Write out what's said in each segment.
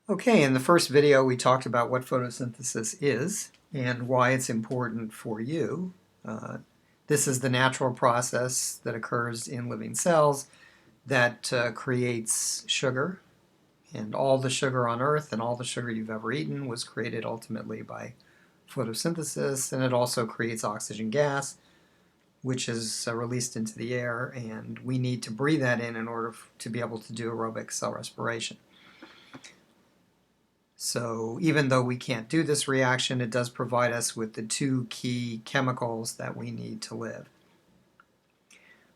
Okay, in the first video we talked about what photosynthesis is and why it's important for you. This is the natural process that occurs in living cells that creates sugar. And all the sugar on Earth and all the sugar you've ever eaten was created ultimately by photosynthesis, and it also creates oxygen gas, which is released into the air, and we need to breathe that in order to be able to do aerobic cell respiration. So even though we can't do this reaction, it does provide us with the two key chemicals that we need to live.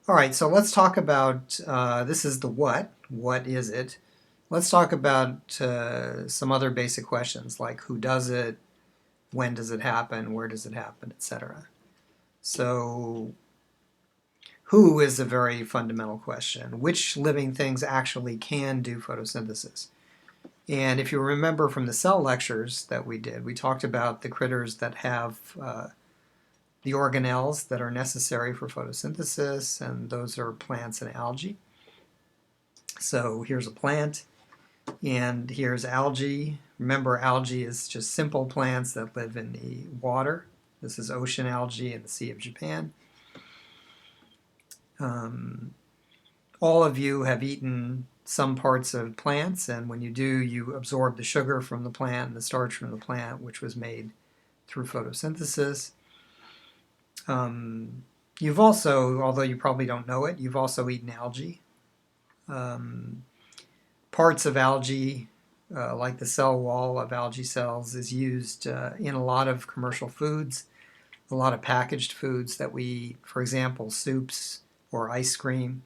All right, so let's talk about, this is the what. What is it? Let's talk about some other basic questions like who does it, when does it happen, where does it happen, etc. So who is a very fundamental question. Which living things actually can do photosynthesis? And if you remember from the cell lectures that we did, we talked about the critters that have the organelles that are necessary for photosynthesis, and those are plants and algae. So here's a plant, and here's algae. Remember, algae is just simple plants that live in the water. This is ocean algae in the Sea of Japan. All of you have eaten some parts of plants, and when you do, you absorb the sugar from the plant and the starch from the plant, which was made through photosynthesis. You've also, although you probably don't know it, you've also eaten algae. Parts of algae, like the cell wall of algae cells, is used in a lot of commercial foods, a lot of packaged foods that we eat. For example, soups or ice cream.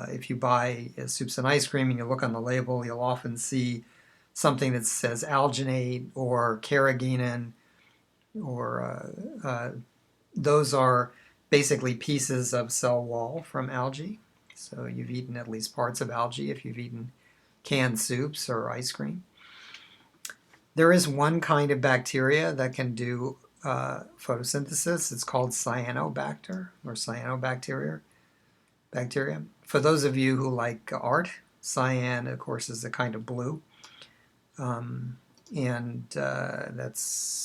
If you buy soups and ice cream and you look on the label, you'll often see something that says alginate or carrageenan, or those are basically pieces of cell wall from algae. So you've eaten at least parts of algae if you've eaten canned soups or ice cream. There is one kind of bacteria that can do photosynthesis. It's called cyanobacter or cyanobacteria. For those of you who like art, cyan, of course, is a kind of blue. That's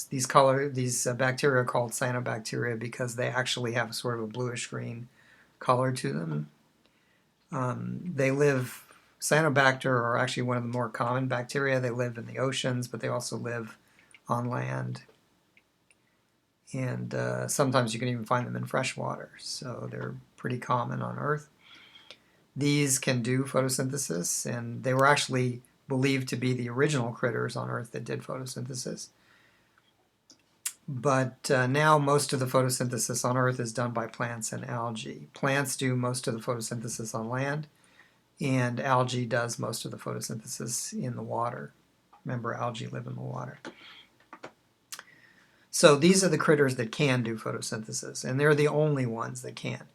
these bacteria are called cyanobacteria because they actually have sort of a bluish green color to them. Cyanobacter are actually one of the more common bacteria. They live in the oceans, but they also live on land. And sometimes you can even find them in fresh water, so they're pretty common on Earth. These can do photosynthesis, and they were actually believed to be the original critters on Earth that did photosynthesis. But now most of the photosynthesis on Earth is done by plants and algae. Plants do most of the photosynthesis on land, and algae does most of the photosynthesis in the water. Remember, algae live in the water. So these are the critters that can do photosynthesis, and they're the only ones that can.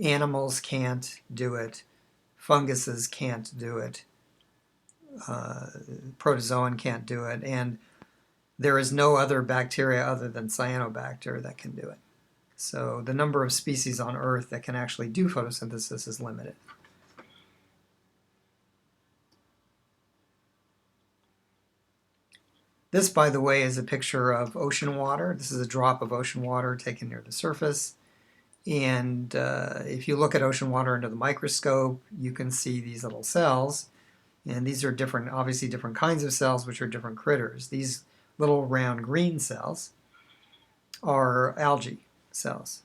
Animals can't do it. Funguses can't do it. Protozoan can't do it. And there is no other bacteria other than cyanobacter that can do it. So the number of species on Earth that can actually do photosynthesis is limited. This, by the way, is a picture of ocean water. This is a drop of ocean water taken near the surface. And if you look at ocean water under the microscope, you can see these little cells. And these are different, obviously different kinds of cells, which are different critters. These little round green cells are algae cells.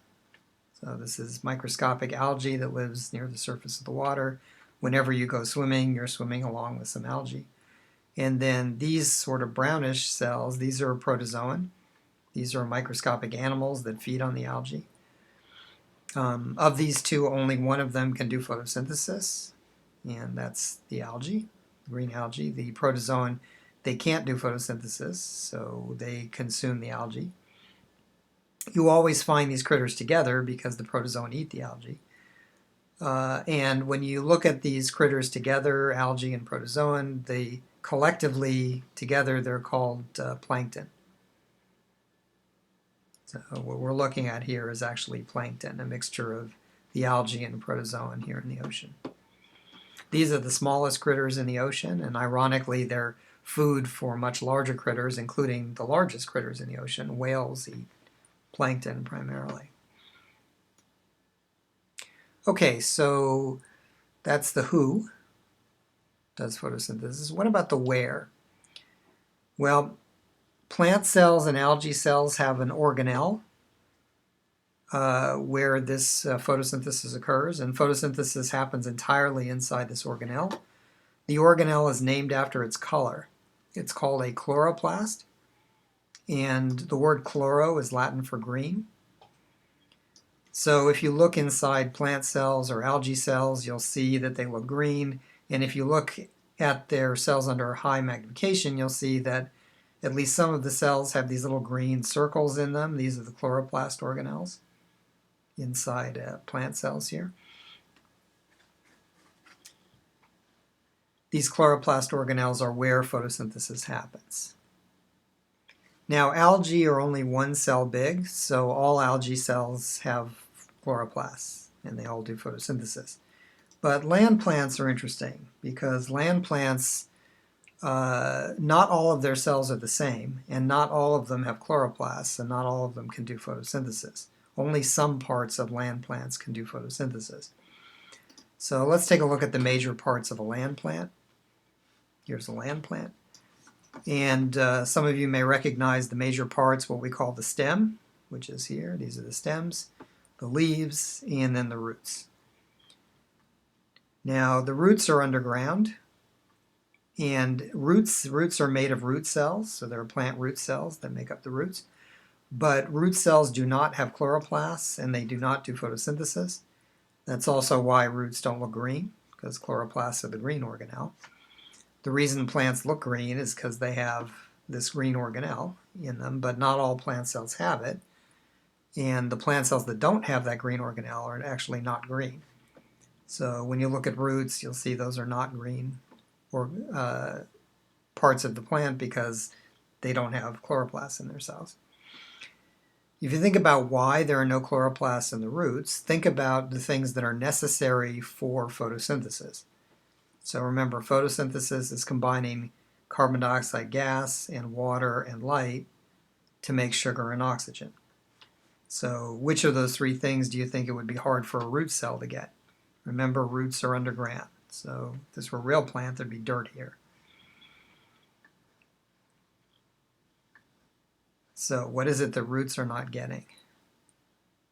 So this is microscopic algae that lives near the surface of the water. Whenever you go swimming, you're swimming along with some algae. And then these sort of brownish cells, these are protozoan. These are microscopic animals that feed on the algae. Of these two, only one of them can do photosynthesis, and that's the algae, green algae. The protozoan, they can't do photosynthesis, so they consume the algae. You always find these critters together because the protozoan eat the algae. And when you look at these critters together, algae and protozoan, they collectively together they're called plankton. So what we're looking at here is actually plankton, a mixture of the algae and protozoan here in the ocean. These are the smallest critters in the ocean, and ironically they're food for much larger critters, including the largest critters in the ocean. Whales eat plankton primarily. Okay, so that's the who does photosynthesis. What about the where? Well, plant cells and algae cells have an organelle where this photosynthesis occurs, and photosynthesis happens entirely inside this organelle. The organelle is named after its color. It's called a chloroplast, and the word chloro is Latin for green. So if you look inside plant cells or algae cells, you'll see that they look green, and if you look at their cells under high magnification, you'll see that at least some of the cells have these little green circles in them. These are the chloroplast organelles inside plant cells here. These chloroplast organelles are where photosynthesis happens. Now, algae are only one cell big, so all algae cells have chloroplasts, and they all do photosynthesis. But land plants are interesting because land plants, not all of their cells are the same, and not all of them have chloroplasts, and not all of them can do photosynthesis. Only some parts of land plants can do photosynthesis. So let's take a look at the major parts of a land plant. Here's a land plant. And some of you may recognize the major parts, what we call the stem, which is here. These are the stems, the leaves, and then the roots. Now, the roots are underground, and roots are made of root cells, so there are plant root cells that make up the roots. But root cells do not have chloroplasts, and they do not do photosynthesis. That's also why roots don't look green, because chloroplasts are the green organelle. The reason plants look green is because they have this green organelle in them, but not all plant cells have it. And the plant cells that don't have that green organelle are actually not green. So when you look at roots, you'll see those are not green or parts of the plant because they don't have chloroplasts in their cells. If you think about why there are no chloroplasts in the roots, think about the things that are necessary for photosynthesis. So remember, photosynthesis is combining carbon dioxide gas and water and light to make sugar and oxygen. So which of those three things do you think it would be hard for a root cell to get? Remember, roots are underground. So if this were a real plant, there'd be dirt here. So what is it that roots are not getting?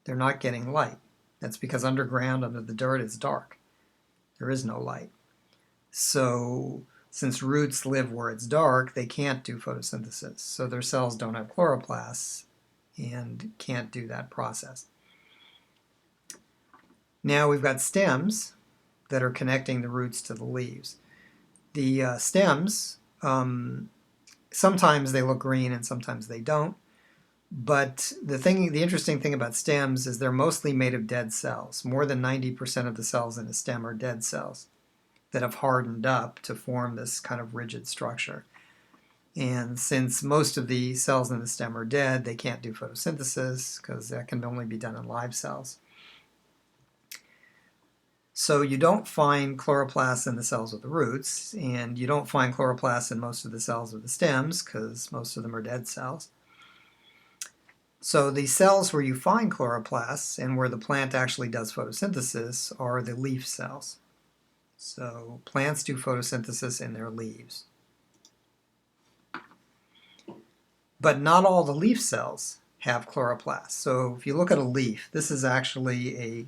They're not getting light. That's because underground, under the dirt, it's dark. There is no light. So since roots live where it's dark, they can't do photosynthesis. So their cells don't have chloroplasts and can't do that process. Now we've got stems that are connecting the roots to the leaves. The stems, sometimes they look green and sometimes they don't. But the interesting thing about stems is they're mostly made of dead cells. More than 90% of the cells in a stem are dead cells that have hardened up to form this kind of rigid structure. And since most of the cells in the stem are dead, they can't do photosynthesis because that can only be done in live cells. So you don't find chloroplasts in the cells of the roots, and you don't find chloroplasts in most of the cells of the stems because most of them are dead cells. So the cells where you find chloroplasts and where the plant actually does photosynthesis are the leaf cells. So plants do photosynthesis in their leaves. But not all the leaf cells have chloroplasts. So if you look at a leaf, this is actually a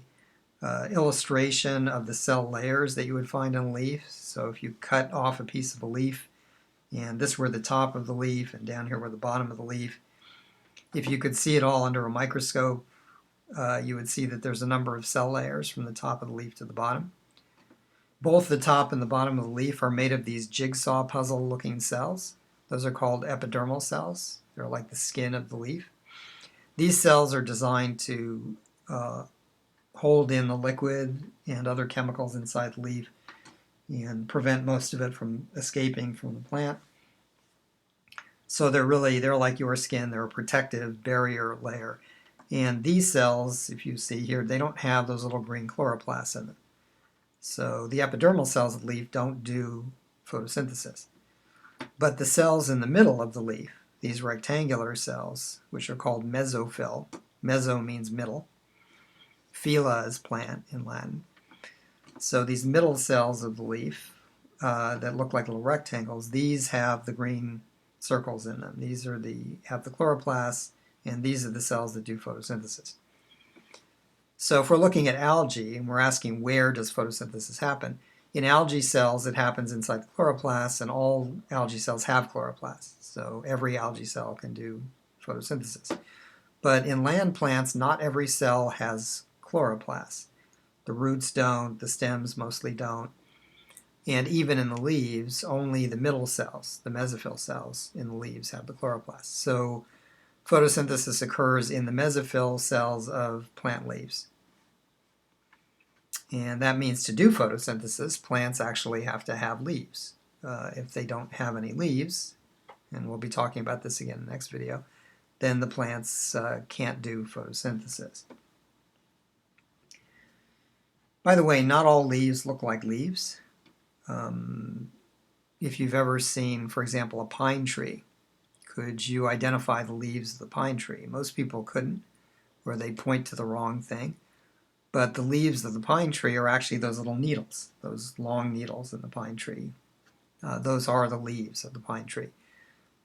illustration of the cell layers that you would find in a leaf. So if you cut off a piece of a leaf, and this were the top of the leaf, and down here were the bottom of the leaf, if you could see it all under a microscope, you would see that there's a number of cell layers from the top of the leaf to the bottom. Both the top and the bottom of the leaf are made of these jigsaw puzzle looking cells. Those are called epidermal cells. They're like the skin of the leaf. These cells are designed to hold in the liquid and other chemicals inside the leaf and prevent most of it from escaping from the plant. So they're like your skin. They're a protective barrier layer. And these cells, if you see here, they don't have those little green chloroplasts in them. So the epidermal cells of the leaf don't do photosynthesis. But the cells in the middle of the leaf, these rectangular cells, which are called mesophyll, meso means middle, phyla is plant in Latin. So these middle cells of the leaf that look like little rectangles, these have the green circles in them. These are have the chloroplasts, and these are the cells that do photosynthesis. So if we're looking at algae and we're asking where does photosynthesis happen, in algae cells it happens inside the chloroplasts, and all algae cells have chloroplasts. So every algae cell can do photosynthesis. But in land plants, not every cell has chloroplasts. The roots don't, the stems mostly don't. And even in the leaves, only the middle cells, the mesophyll cells in the leaves have the chloroplasts. So photosynthesis occurs in the mesophyll cells of plant leaves. And that means to do photosynthesis, plants actually have to have leaves. If they don't have any leaves, and we'll be talking about this again in the next video, then the plants can't do photosynthesis. By the way, not all leaves look like leaves. If you've ever seen, for example, a pine tree, could you identify the leaves of the pine tree? Most people couldn't, or they point to the wrong thing. But the leaves of the pine tree are actually those little needles, those long needles in the pine tree. Those are the leaves of the pine tree.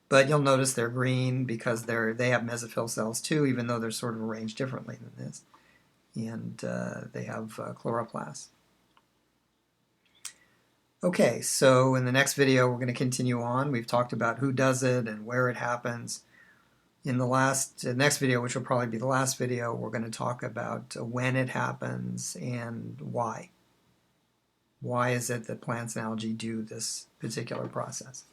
But you'll notice they're green because they have mesophyll cells too, even though they're sort of arranged differently than this. And they have chloroplasts. Okay, so in the next video we're going to continue on. We've talked about who does it and where it happens. In the next video, which will probably be the last video, we're going to talk about when it happens and why. Why is it that plants and algae do this particular process?